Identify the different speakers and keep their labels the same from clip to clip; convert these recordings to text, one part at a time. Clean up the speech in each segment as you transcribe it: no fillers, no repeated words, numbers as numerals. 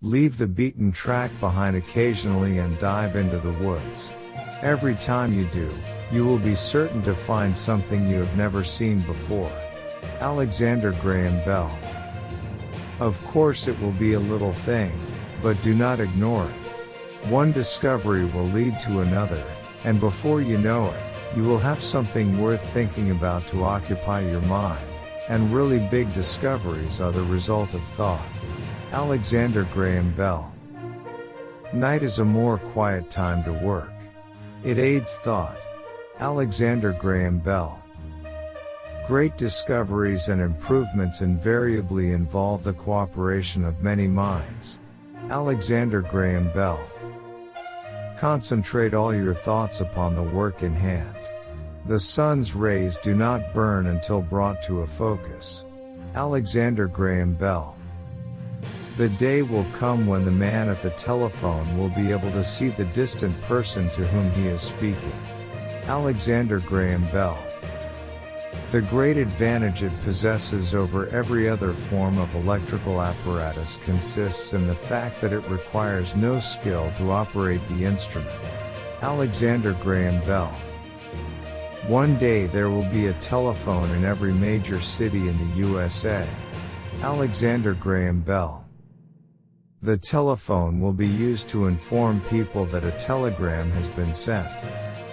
Speaker 1: Leave the beaten track behind occasionally and dive into the woods. Every time you do, you will be certain to find something you have never seen before. Alexander Graham Bell. Of course it will be a little thing, but do not ignore it. One discovery will lead to another, and before you know it, you will have something worth thinking about to occupy your mind, and really big discoveries are the result of thought. Alexander Graham Bell. Night is a more quiet time to work. It aids thought. Alexander Graham Bell. Great discoveries and improvements invariably involve the cooperation of many minds. Alexander Graham Bell. Concentrate all your thoughts upon the work in hand. The sun's rays do not burn until brought to a focus. Alexander Graham Bell. The day will come when the man at the telephone will be able to see the distant person to whom he is speaking. Alexander Graham Bell. The great advantage it possesses over every other form of electrical apparatus consists in the fact that it requires no skill to operate the instrument. Alexander Graham Bell. One day there will be a telephone in every major city in the USA. Alexander Graham Bell. The telephone will be used to inform people that a telegram has been sent.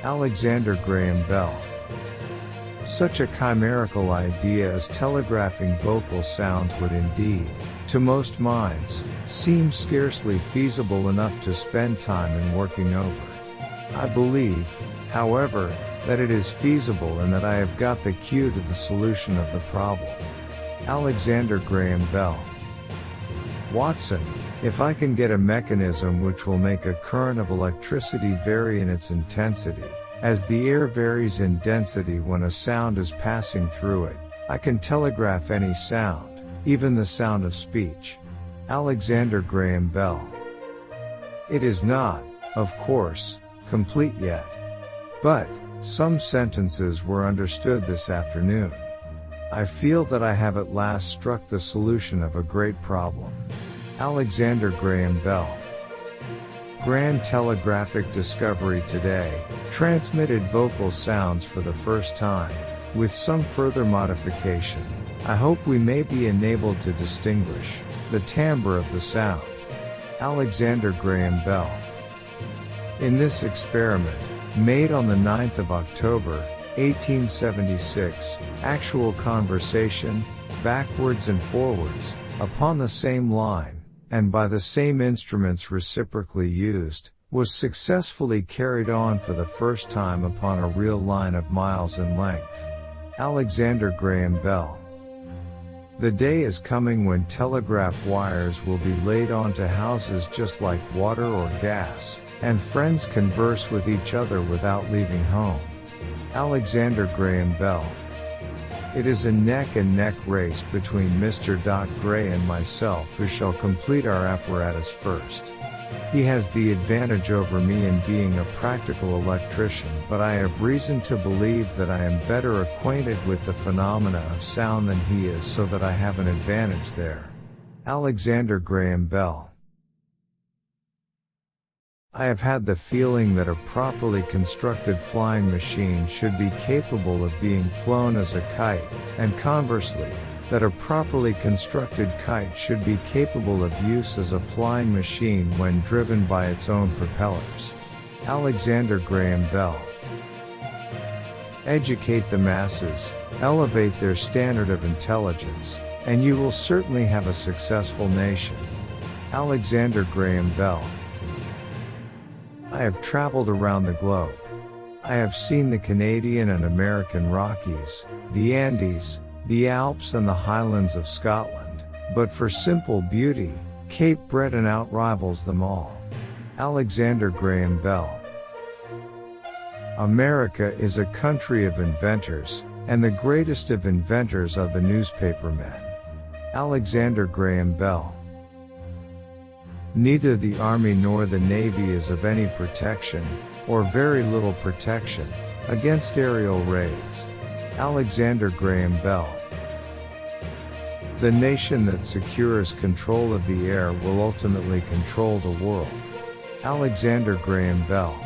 Speaker 1: Alexander Graham Bell. Such a chimerical idea as telegraphing vocal sounds would indeed, to most minds, seem scarcely feasible enough to spend time in working over. I believe, however, that it is feasible and that I have got the key to the solution of the problem. Alexander Graham Bell. Watson, if I can get a mechanism which will make a current of electricity vary in its intensity, as the air varies in density when a sound is passing through it, I can telegraph any sound, even the sound of speech. Alexander Graham Bell. It is not, of course, complete yet. But, some sentences were understood this afternoon. I feel that I have at last struck the solution of a great problem. Alexander Graham Bell. Grand telegraphic discovery today, transmitted vocal sounds for the first time. With some further modification, I hope we may be enabled to distinguish the timbre of the sound. Alexander Graham Bell. In this experiment, made on the 9th of October, 1876, actual conversation, backwards and forwards, upon the same line, and by the same instruments reciprocally used, was successfully carried on for the first time upon a real line of miles in length. Alexander Graham Bell. The day is coming when telegraph wires will be laid onto houses just like water or gas, and friends converse with each other without leaving home. Alexander Graham Bell. It is a neck-and-neck race between Mr. Gray and myself who shall complete our apparatus first. He has the advantage over me in being a practical electrician, but I have reason to believe that I am better acquainted with the phenomena of sound than he is, so that I have an advantage there. Alexander Graham Bell. I have had the feeling that a properly constructed flying machine should be capable of being flown as a kite, and conversely, that a properly constructed kite should be capable of use as a flying machine when driven by its own propellers. Alexander Graham Bell. Educate the masses, elevate their standard of intelligence, and you will certainly have a successful nation. Alexander Graham Bell. I have traveled around the globe. I have seen the Canadian and American Rockies, the Andes, the Alps and the Highlands of Scotland, but for simple beauty, Cape Breton outrivals them all. Alexander Graham Bell. America is a country of inventors, and the greatest of inventors are the newspapermen. Alexander Graham Bell. Neither the Army nor the Navy is of any protection, or very little protection, against aerial raids. Alexander Graham Bell. The nation that secures control of the air will ultimately control the world. Alexander Graham Bell.